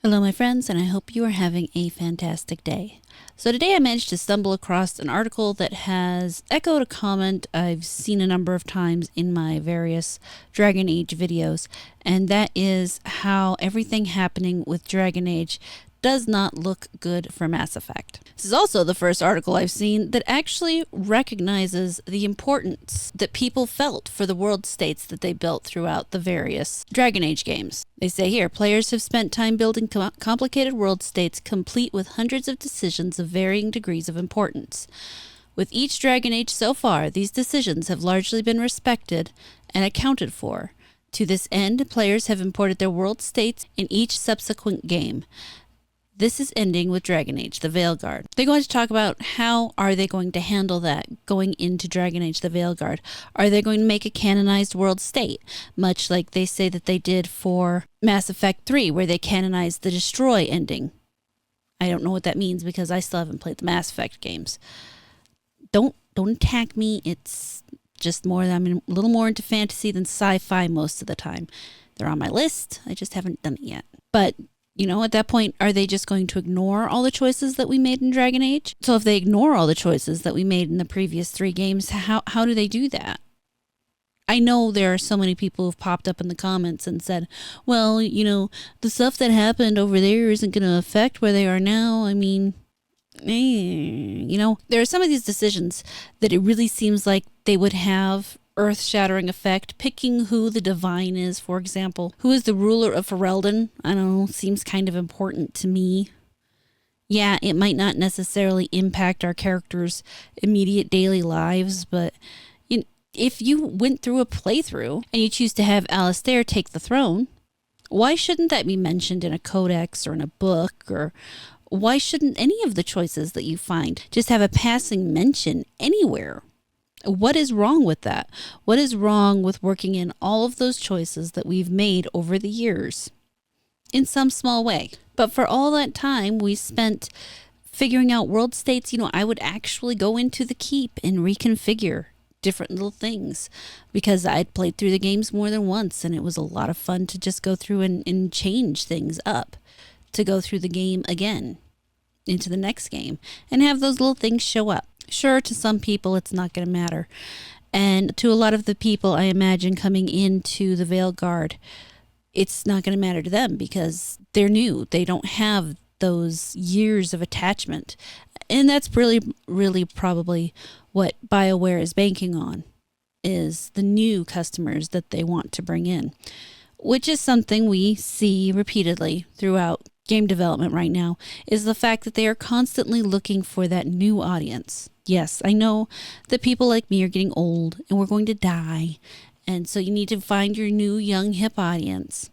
Hello, my friends, and I hope you are having a fantastic day. So today I managed to stumble across an article that has echoed a comment I've seen a number of times in my various Dragon Age videos, and that is how everything happening with Dragon Age does not look good for Mass Effect. This is also the first article I've seen that actually recognizes the importance that people felt for the world states that they built throughout the various Dragon Age games. They say here, players have spent time building complicated world states complete with hundreds of decisions of varying degrees of importance. With each Dragon Age so far, these decisions have largely been respected and accounted for. To this end, players have imported their world states in each subsequent game. This is ending with Dragon Age, the Veilguard. They're going to talk about how are they going to handle that going into Dragon Age, the Veilguard. Are they going to make a canonized world state, much like they say that they did for Mass Effect 3, where they canonized the Destroy ending? I don't know what that means because I still haven't played the Mass Effect games. Don't attack me. It's just more that I'm a little more into fantasy than sci-fi most of the time. They're on my list. I just haven't done it yet. But you know, at that point, are they just going to ignore all the choices that we made in Dragon Age? So if they ignore all the choices that we made in the previous 3 games, how do they do that? I know there are so many people who've popped up in the comments and said, well, you know, the stuff that happened over there isn't going to affect where they are now. I mean, you know, there are some of these decisions that it really seems like they would have earth-shattering effect. Picking who the divine is, for example. Who is the ruler of Ferelden? I don't know, seems kind of important to me. Yeah, it might not necessarily impact our characters' immediate daily lives, but if you went through a playthrough and you choose to have Alistair take the throne, why shouldn't that be mentioned in a codex or in a book? Or why shouldn't any of the choices that you find just have a passing mention anywhere? What is wrong with that? What is wrong with working in all of those choices that we've made over the years in some small way? But for all that time we spent figuring out world states, you know, I would actually go into the keep and reconfigure different little things because I'd played through the games more than once and it was a lot of fun to just go through and change things up, to go through the game again into the next game and have those little things show up. Sure, to some people it's not going to matter. And to a lot of the people I imagine coming into the Veilguard, it's not going to matter to them because they're new. They don't have those years of attachment. And that's really probably what BioWare is banking on, is the new customers that they want to bring in, which is something we see repeatedly throughout game development right now, is the fact that they are constantly looking for that new audience. Yes, I know that people like me are getting old and we're going to die. And so you need to find your new, young, hip audience.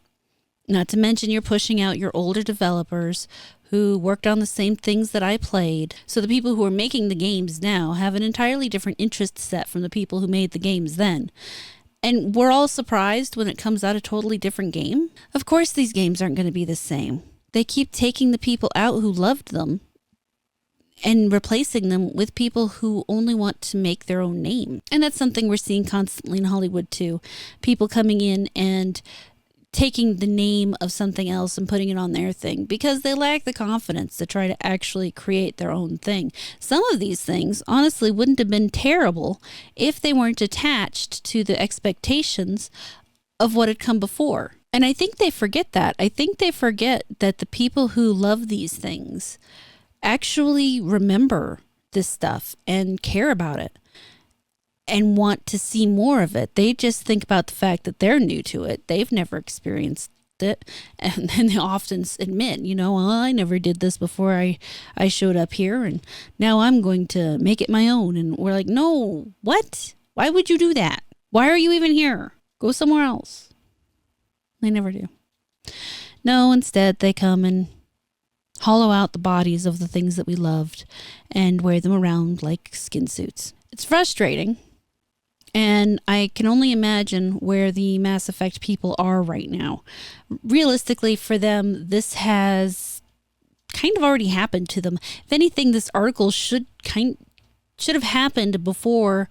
Not to mention you're pushing out your older developers who worked on the same things that I played. So the people who are making the games now have an entirely different interest set from the people who made the games then. And we're all surprised when it comes out a totally different game. Of course, these games aren't going to be the same. They keep taking the people out who loved them and replacing them with people who only want to make their own name. And that's something we're seeing constantly in Hollywood too. People coming in and taking the name of something else and putting it on their thing because they lack the confidence to try to actually create their own thing. Some of these things honestly wouldn't have been terrible if they weren't attached to the expectations of what had come before. And I think they forget that. I think they forget that the people who love these things actually remember this stuff and care about it and want to see more of it. They just think about the fact that they're new to it. They've never experienced it. And then they often admit, you know, well, I never did this before I showed up here and now I'm going to make it my own. And we're like, no, what? Why would you do that? Why are you even here? Go somewhere else. They never do. No, instead they come and hollow out the bodies of the things that we loved and wear them around like skin suits. It's frustrating. And I can only imagine where the Mass Effect people are right now. Realistically, for them, this has kind of already happened to them. If anything, this article should have happened before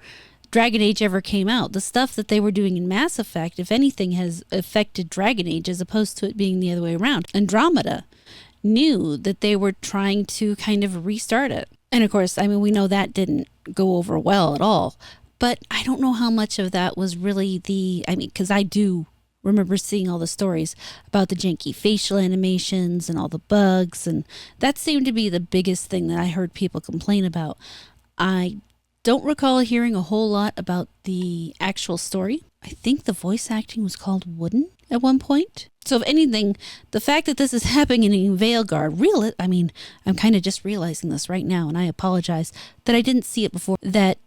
Dragon Age ever came out. The stuff that they were doing in Mass Effect, if anything, has affected Dragon Age as opposed to it being the other way around. Andromeda knew that they were trying to kind of restart it. And of course, I mean, we know that didn't go over well at all. But I don't know how much of that was really because I do remember seeing all the stories about the janky facial animations and all the bugs. And that seemed to be the biggest thing that I heard people complain about. I don't recall hearing a whole lot about the actual story. I think the voice acting was called Wooden at one point. So if anything, the fact that this is happening in Veilguard, I'm kind of just realizing this right now, and I apologize that I didn't see it before, that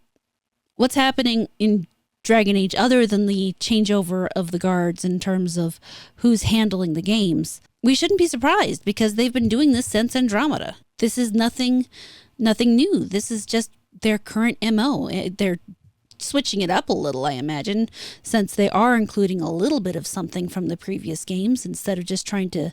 what's happening in Dragon Age, other than the changeover of the guards in terms of who's handling the games, we shouldn't be surprised because they've been doing this since Andromeda. This is nothing new. This is just their current MO. They're switching it up a little, I imagine, since they are including a little bit of something from the previous games instead of just trying to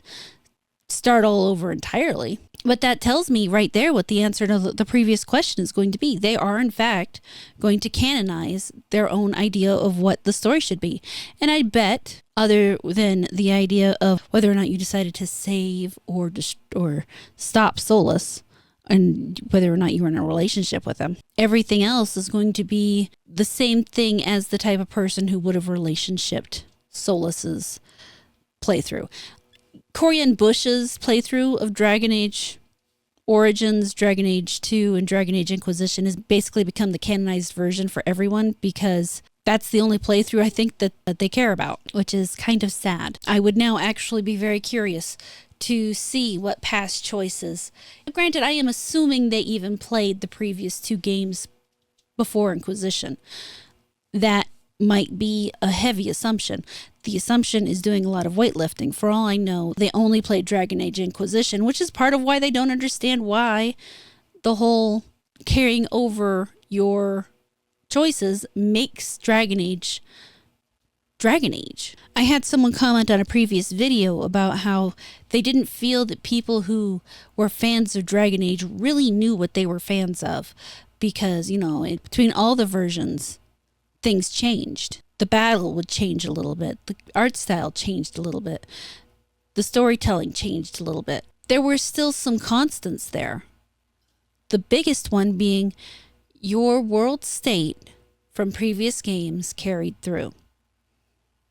start all over entirely. But that tells me right there what the answer to the previous question is going to be. They are, in fact, going to canonize their own idea of what the story should be. And I bet, other than the idea of whether or not you decided to save or stop Solus, and whether or not you were in a relationship with them, everything else is going to be the same thing as the type of person who would have relationshiped Solus's playthrough. Corian Bush's playthrough of Dragon Age Origins, Dragon Age 2, and Dragon Age Inquisition has basically become the canonized version for everyone because that's the only playthrough I think that they care about, which is kind of sad. I would now actually be very curious to see what past choices. Granted, I am assuming they even played the previous 2 games before Inquisition. That might be a heavy assumption. The assumption is doing a lot of weightlifting. For all I know, they only played Dragon Age Inquisition, which is part of why they don't understand why the whole carrying over your choices makes Dragon Age. I had someone comment on a previous video about how they didn't feel that people who were fans of Dragon Age really knew what they were fans of because, between all the versions, things changed. The battle would change a little bit. The art style changed a little bit. The storytelling changed a little bit. There were still some constants there. The biggest one being your world state from previous games carried through.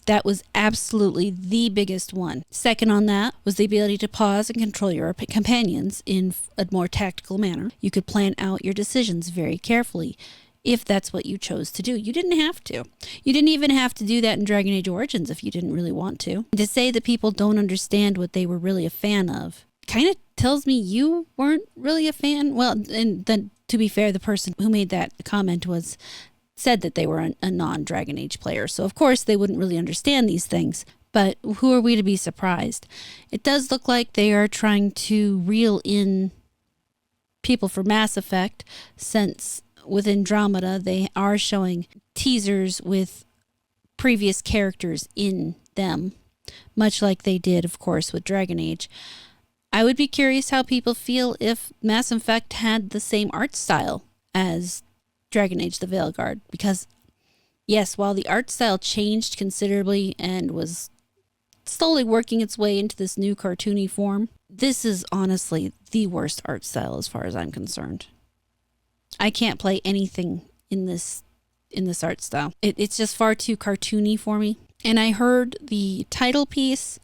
That was absolutely the biggest one. Second on that was the ability to pause and control your companions in a more tactical manner. You could plan out your decisions very carefully if that's what you chose to do. You didn't have to. You didn't even have to do that in Dragon Age Origins if you didn't really want to. To say that people don't understand what they were really a fan of kind of tells me you weren't really a fan. Well, and then to be fair, the person who made that comment said that they were a non-Dragon Age player. So of course they wouldn't really understand these things. But who are we to be surprised? It does look like they are trying to reel in people for Mass Effect, since with Andromeda they are showing teasers with previous characters in them, much like they did, of course, with Dragon Age. I would be curious how people feel if Mass Effect had the same art style as Dragon Age the Veilguard, because yes, while the art style changed considerably and was slowly working its way into this new cartoony form, this is honestly the worst art style as far as I'm concerned. I can't play anything in this art style. It's just far too cartoony for me. And I heard the title piece,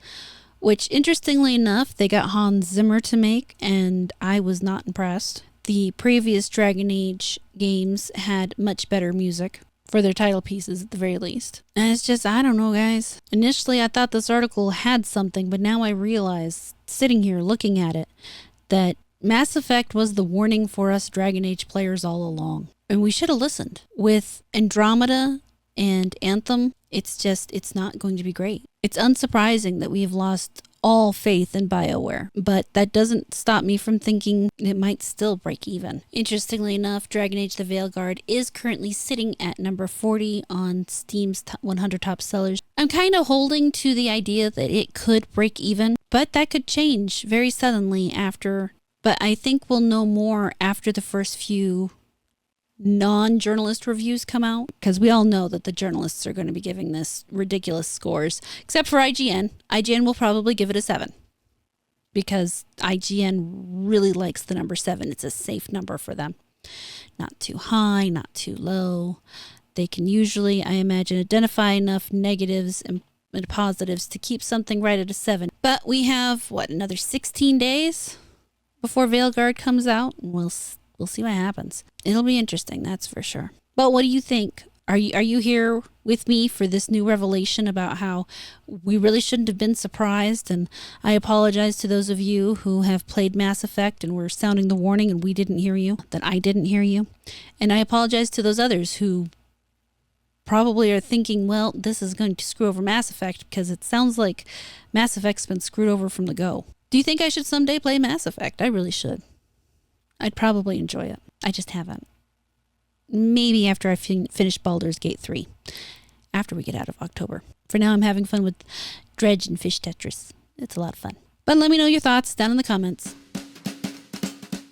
which interestingly enough, they got Hans Zimmer to make, and I was not impressed. The previous Dragon Age games had much better music for their title pieces at the very least. And it's just, I don't know, guys. Initially, I thought this article had something, but now I realize, sitting here looking at it, that Mass Effect was the warning for us Dragon Age players all along. And we should have listened. With Andromeda and Anthem, it's not going to be great. It's unsurprising that we have lost all faith in BioWare, but that doesn't stop me from thinking it might still break even. Interestingly enough, Dragon Age the Veilguard is currently sitting at number 40 on Steam's 100 top sellers. I'm kind of holding to the idea that it could break even, but that could change very suddenly after. But I think we'll know more after the first few non-journalist reviews come out, because we all know that the journalists are going to be giving this ridiculous scores, except for IGN. IGN will probably give it a 7 because IGN really likes the number 7. It's a safe number for them. Not too high, not too low. They can usually, I imagine, identify enough negatives and positives to keep something right at a 7. But we have, another 16 days before Veilguard comes out, and we'll see what happens. It'll be interesting, that's for sure. But what do you think? Are you here with me for this new revelation about how we really shouldn't have been surprised? And I apologize to those of you who have played Mass Effect and were sounding the warning and we didn't hear you, that I didn't hear you. And I apologize to those others who probably are thinking, well, this is going to screw over Mass Effect, because it sounds like Mass Effect's been screwed over from the go. Do you think I should someday play Mass Effect? I really should. I'd probably enjoy it. I just haven't. Maybe after I finish Baldur's Gate 3. After we get out of October. For now, I'm having fun with Dredge and Fish Tetris. It's a lot of fun. But let me know your thoughts down in the comments.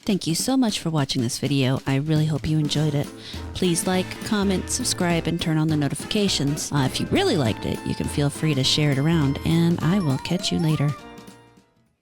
Thank you so much for watching this video. I really hope you enjoyed it. Please like, comment, subscribe, and turn on the notifications. If you really liked it, you can feel free to share it around, and I will catch you later.